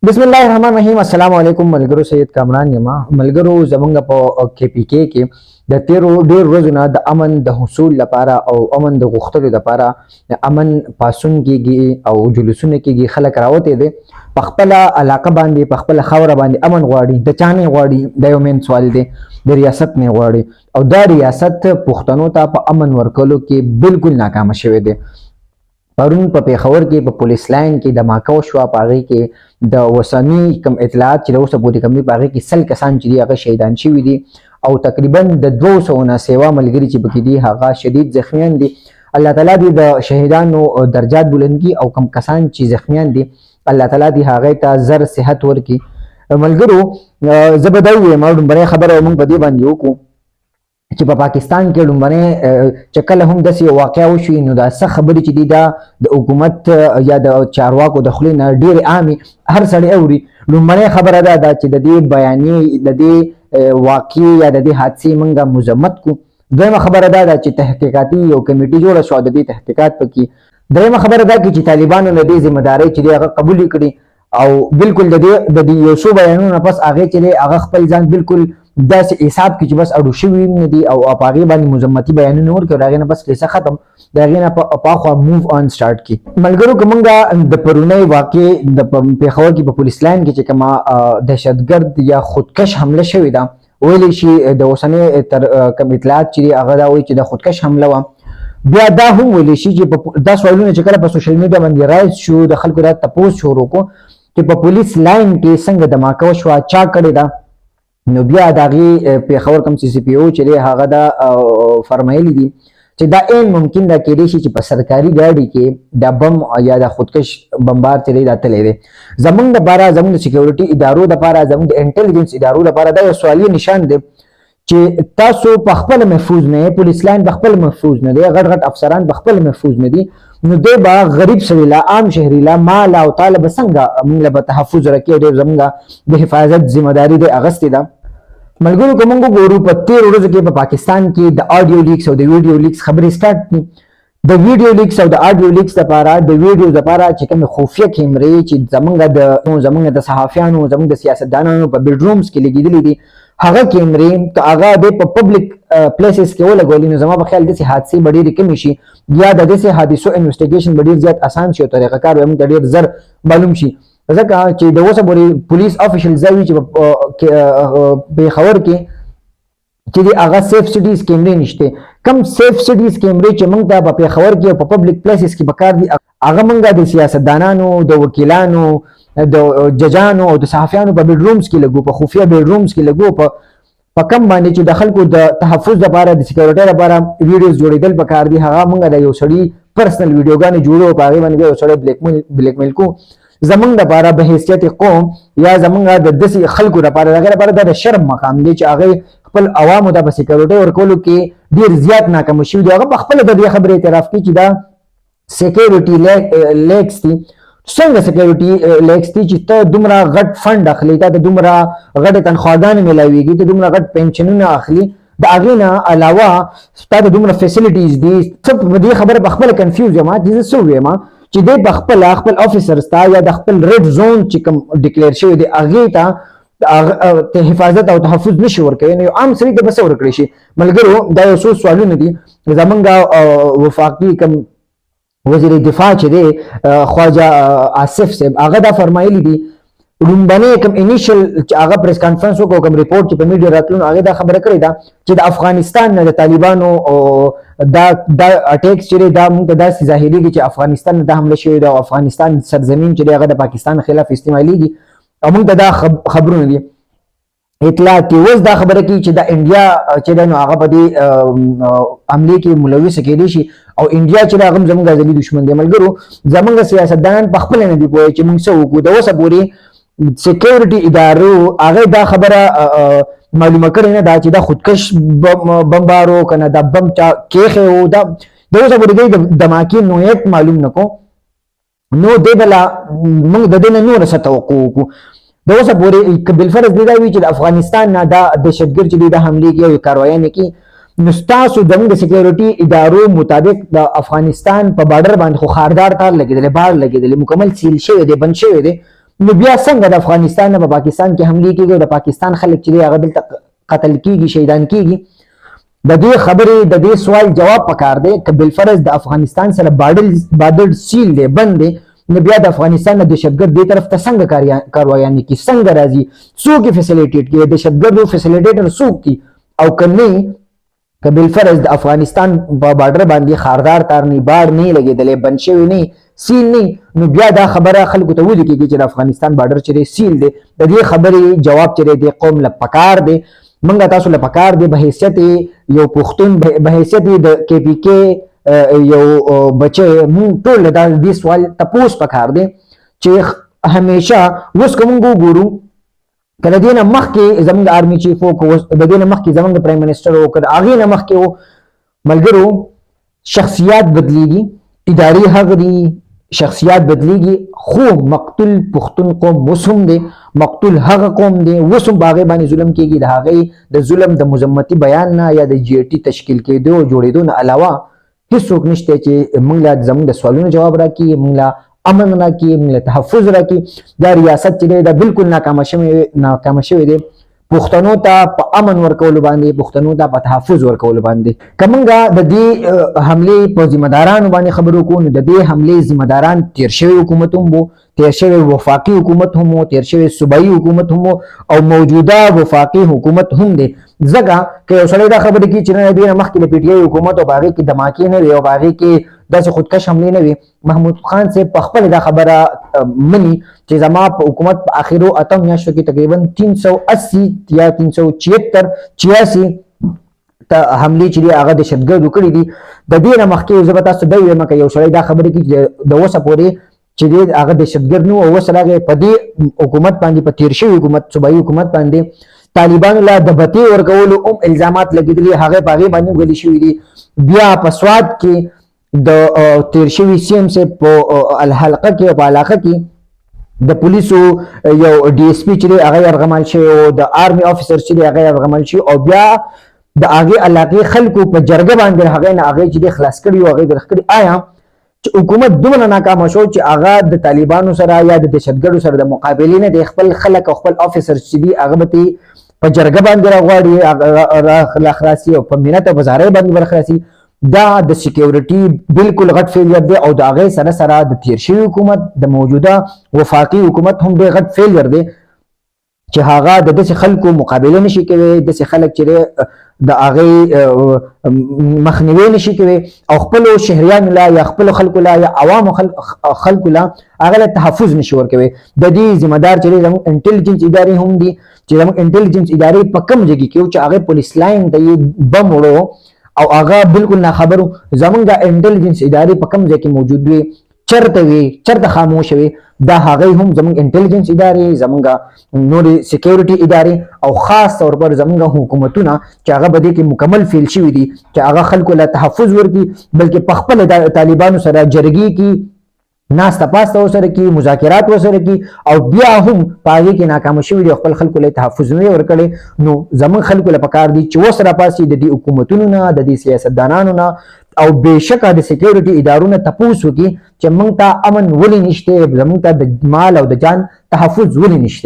بسم الله الرحمن الرحیم. السلام علیکم ملګرو. سید کامران یم. ملګرو زمونږ په کې پی کې د تیرو ډیر ورځې نه د امن د حصول لپاره او امن د غوښتلو لپاره د امن پاسون کېږي او جلوسونه کېږي. خلک راوتې دي په خپله علاقه باندې په خپله خاوره باندې امن غواړي. د چا نه غواړي؟ دا یو مین سوال دی. د ریاست نه غواړي او دا ریاست پښتنو ته په امن ورکولو کې بالکل ناکامه شوی دی. پرون په پیښور کې په پولیس لاین کې د ماکو شو په هغې کې د وسنی کم اطلاعات چې د اوسه پورې کم دي په هغې کې 100 کسان چې دي هغه شهیدان شوي دي او تقریبا د 200 نه سیوا ملګري چې پکې دي هغه شدید زخمیان دي. الله تعالی دې د شهیدانو درجات بلند کړي او کم کسان چې زخمیان دي الله تعالی دې هغې ته زر صحت ورکړي. ملګرو زه به دا ووایم لومړۍ خبره موږ په دې باندې وکړو چې په پاکستان کې لومړنۍ چې کله هم داسې واقعه وشوي نو دا څه خبرې چې دي دا د حکومت یا د چارواکو د خولې نه ډېرې عامې هر سړی اوري. لومړنۍ خبره دا ده چې د دې بیانیې د دې واقعې یا د دې حادثې موږ مذمت کړو. دویمه خبره دا ده چې تحقیقاتي یو کمیټي جوړه شوه د دې تحقیقات پکې. دریمه خبره دا چې طالبانو له دې ذمهدارۍ چې دی هغه قبول کړي او بالکل د دې یو څو بیانونه پس هغې چې دی هغه خپل ځان بالکل داسې حساب کې چې بس اړو شوي نه دي او په هغې باندې مذمتي بیانونه ورکړي او د هغې نه بس قصه ختم د هغې نه په اخوا موو آن سټارټ کړي. ملګرو که موږ د پرونۍ واقعې د پېښور کې په پولیس لاین کې چې کومه دهشتګرد یا خودکش حمله شوې ده ویلی شي د اوسنۍ تر کم اطلاعات چې دي هغه دا وایي چې د خودکش حمله وه. بیا دا هم ویلی شي چې دا سوالونه چې کله په سوشل میډیا باندې رایج شو د خلکو دا تپوس شروع کړو چې په پولیس لاین کې څنګه دماکه وشوه چا کړې ده. نو بیا د هغې پېښور کوم سی سی پی او چې دی هغه دا فرمایلي دي چې دا عین ممکن ده کېدای شي چې په سرکاري ګاډي کې دا بم یا د خودکش بمبار چې دی دا تللی دی. زموږ دپاره زموږ د سیکیورټي ادارو دپاره زموږ د انټیلیجنس ادارو دپاره دا یو سوالي نشان دی چې تاسو په خپل محفوظ نه یې. پولیس لاین په خپل محفوظ نه دی. غټ غټ افسران په خپل محفوظ نه دي. نو دی به غریب سړي له عام شهري له مال او تاله به څنګه موږ له به تحفظ راکړي. ډېر زموږ د حفاظت ذمهداري دی اخیستې ده. ملګرو که موږ وګورو په تېرو ورځو کې په پاکستان کې د آډیو لیکس او د ویډیو لیکس خبرې سټارټ دي. د ویډیو لیکس او د آډیو لیکس لپاره د ویډیو لپاره چې کومې خفیه کیمرې چې زموږ د صحافیانو زموږ د سیاستدانانو په بیډرومز کې لګېدلې دي هغه کیمرې که هغه د په پبلک پلیسز کې ولګولي نو زما په خیال داسې حادثې به ډېرې کمې شي یا د داسې حادثو انویسټیګیشن به ډېر زیات اسان شي او طریقه کار به موږ ته ډېر زر معلوم شي. ځکه چې د اوسه پورې پولیس افیشل ځای وي چې په پېښور کې چې د هغه سیف سټیز کیمرې نشته. کم سیف سټیز کیمرې چې موږ ته په پېښور کې او په پبلک پلیسز کې پکار دي هغه موږ د سیاستدانانو د وکیلانو د ججانو او د صحافیانو په بیډرومز کې لګو په خفیه بیډرومز کې لګو په کم باندې چې د خلکو د تحفظ لپاره د سیکیورټۍ لپاره ویډیوز جوړېدل پکار دي. هغه موږ د یو سړي پرسنل ویډیوګانې جوړو په هغې باندې یو سړی بلیک میل کو. زمونږ لپاره په حیثیت قوم یا زمونږ د داسې خلکو لپاره د هغې لپاره دا د شرم مقام دی چې هغې خپل عوامو ته په سیکیورټۍ ورکولو کې ډېر زیات ناکامه شوي دي. هغه په خپله د دې خبرې اعتراف کوي چې دا سیکیورټي لیکس دي. څنګه سیکیورټي لیکس دي چې ته دومره غټ فنډ اخلي تا ته دومره غټې تنخواګانې میلاویږي ته دومره غټ پنشنونه اخلي د هغې نه علاوه تا ته دومره فیسیلیټیز دي. څه په دې خبره په خپله کنفیوز یم چې زه څه ووایم چې دی په خپل افیسرز ته یا د خپل ریډ زون چې کوم ډیکلیر شوی دی هغې ته حفاظت او تحفظ نشي ورکوي. نو یو عام سړي ته به څه ورکړی شي؟ ملګرو دا یو څو سوالونه دي. زمونږ وفاقي کوم وزیر دفاع چې دی خواجه آصف صاحب هغه دا فرمایلي دي لومبنۍ کوم انیشل چې هغه پریس کانفرنس وکړو کوم ریپورټ چې په میډیا راتلو نو هغې دا خبره کړې ده چې د افغانستان نه د طالبانو دا اټیکس چې دی دا موږ ته داسې ظاهرېږي چې افغانستان نه دا حمله شوې ده او افغانستان سرزمین چې دی هغه د پاکستان خلاف استعمالیږي او موږ ته دا خبرونه دي اطلاعات دي. اوس دا خبره کوي چې د انډیا چې دی نو هغه په دې حملې کې ملوثه کېدی شي او انډیا چې دی هغه هم زموږ ازلي دښمن دی. ملګرو زموږ سیاستدانان په خپله نه دي پوهې چې موږ څه وکړو. د اوسه پورې سیکیورټي ادارو هغې دا خبره معلومه کړې نه ده چې دا خودکش بمبار و که نه دا بم چا کیښی و. د اوسه پورې دوی د دماکې نوعیت معلوم نه کړو نو دی به لا موږ د دې نه نوره څه توقع وکړو. د اوسه پورې که بالفرض دی دا وي چې د افغانستان نه دا دهشتګرد چې دی دا حملې کوي او کاروایانې کوي نو ستاسو زموږ د سیکیورټي ادارو مطابق د افغانستان په بارډر باندې خو خاردار تار لګېدلی بار لګېدلی مکمل سیل شوی دی بند شوی دی نو بیا څنګه د افغانستان نه په پاکستان کې حمله کیږي، د پاکستان خلک چې هغه دلته قتل کیږي، شهیدان کیږي. د دې خبرې د دې سوال جواب پکار دی که بالفرض د افغانستان سره بارډر سیل دی بند دی، نو بیا د افغانستان نه دهشتګرد دې طرف ته څنګه کاروایانې کی، څنګه راځي، څوک یې فیسیلیټیټ کوي، دهشتګردو فیسیلیټیټر څوک دي، او که نه که بالفرض د افغانستان په بارډر باندې خاردار تار نه باړ نه لګېدلی، بند شوی نه، سیل نه، نو بیا دا خبره خلکو ته ولیکېږي چې د افغانستان بارډر چې دی سیل دی. د دې خبرې جواب چې دی قوم له پکار دی، منګه تاسو له پکار دی په حیثیت یو پښتون، په حیثیت د کې پی کې یو بچی، مونږ ټول دا دې سوال تپوس پکار دی چې همیشه اوس که مونږ وګورو که د دې نه مخکې زموږ آرمي چیف و، د دې نه مخکې زموږ پرایم منسټر و، که د هغې نه مخکې و، ملګرو شخصیات بدلیږي، ادارې هغه دي، شخصیات بدلیږي، خو مقتول پښتون قوم اوس هم دی، مقتول هغه قوم دی، اوس هم په هغې باندې ظلم کېږي. د هغې د ظلم د مذمتي بیان نه یا د جی ټي تشکیل کېدو او جوړېدو نه علاوه هېڅوک نشته چې موږ له زموږ د سوالونو جواب راکړي، موږ له امن راکړي، موږ له تحفظ راکړي. دا ریاست چې دی دا بالکل ناکامه شوی دی پښتنو ته په امن ورکولو باندې، پښتنو ته په تحفظ ورکولو باندې. که موږ د دې حملې په ذمه دارانو باندې خبرې وکړو، نو د دې حملې ذمه داران تېر شوی حکومت هم وو، تېر شوی وفاقي حکومت هم وو، تېر شوی صوبایي حکومت هم وو، او موجوده وفاقي حکومت هم دی. ځکه که یو سړی دا خبرې کوي چې نه د دې نه مخکې د پي ټي آی حکومت او په هغې کې دماکې نه وي او په هغې کې داسې خودکش حملې نه وي، محمود خان صاحب په خپله دا خبره مني چې زما په حکومت په آخرو 8 میاشتو کې تقریبا 380 یا 376 ته حملې چې دي هغه دهشتګردو کړي دي. د دې نه مخکې زه به تاسو ته دا ووایم که یو سړی دا خبرې کوي چې د اوسه پورې چې دی هغه دهشتګرد نه و، او اوس راغی په دې حکومت باندې، په تېر شوي حکومت صوبایي حکومت باندې طالبانو له د بتۍ ورکولو هم الزامات لګېدلي، هغې په هغې باندې غلي شوي دي. بیا په سوات کې د تېر شوي سی ایم صاحب په الحلقه کې او په علاقه کې د پولیسو یو ډي اس پي چې دی هغه یرغمال شوی او د آرمي افیسر چې دی هغه یرغمال شوی، او بیا د هغې علاقې خلکو په جرګه باندې هغې نه هغې چې دی خلاص کړي او هغې درخ کړي. آیا چې حکومت دومره ناکامه شو چې هغه د طالبانو سره یا د دهشتګردو سره د مقابلې نه د خپل خلک او خپل افیسر چې دي هغه به په جرګه باندې راغواړي، راخلاصي او په منت او بازارۍ باندې ورخلاصي. دا د سکیورټي بالکل غټ فیلیر دی، او د هغې سره سره د تېر شوي حکومت د موجوده وفاقي حکومت هم ډېر غټ فیلیر دی چې هغه د داسې خلکو مقابله نشي کوي، داسې خلک چې د هغې مخنیوی نشي کوي او خپلو شهریانو لا یا خپلو خلکو لا یا عوامو خلکو لا هغه له تحفظ نشي ورکوي. د دې ذمه دار چې زموږ انټیلیجنس ادارې هم دي، چې زموږ انټیلیجنس ادارې په کوم ځای کې چې هغې پولیس لاین ته یې بم وړو او هغه بالکل ناخبرو، زموږ د انټیلیجنس ادارې په کوم ځای کې موجود وي، چرته وي، چرته خاموش وي، دا هغې هم زموږ انټیلیجنس ادارې، زموږ نورې سکیورټي ادارې او خاص طور پر زموږ حکومتونه چې هغه په دې کې مکمل فیل شوي دي چې هغه خلکو له تحفظ ورکړي، بلکې په خپله د طالبانو سره جرګې کې ناسته پاسته ورسره کړي، مذاکرات ورسره کړي، او بیا هم په هغې کې ناکامه شوي دي او خپل خلکو له تحفظ نه ورکړی. نو زموږ خلکو له پکار دي چې اوس راپاسي د دې حکومتونو نه، د دې سیاستدانانو نه، او بېشکه د سکیورټي ادارو نه تپوس وکړي چې موږ ته امن ولې نشته، زموږ ته د مال او د جان تحفظ ولې نشته.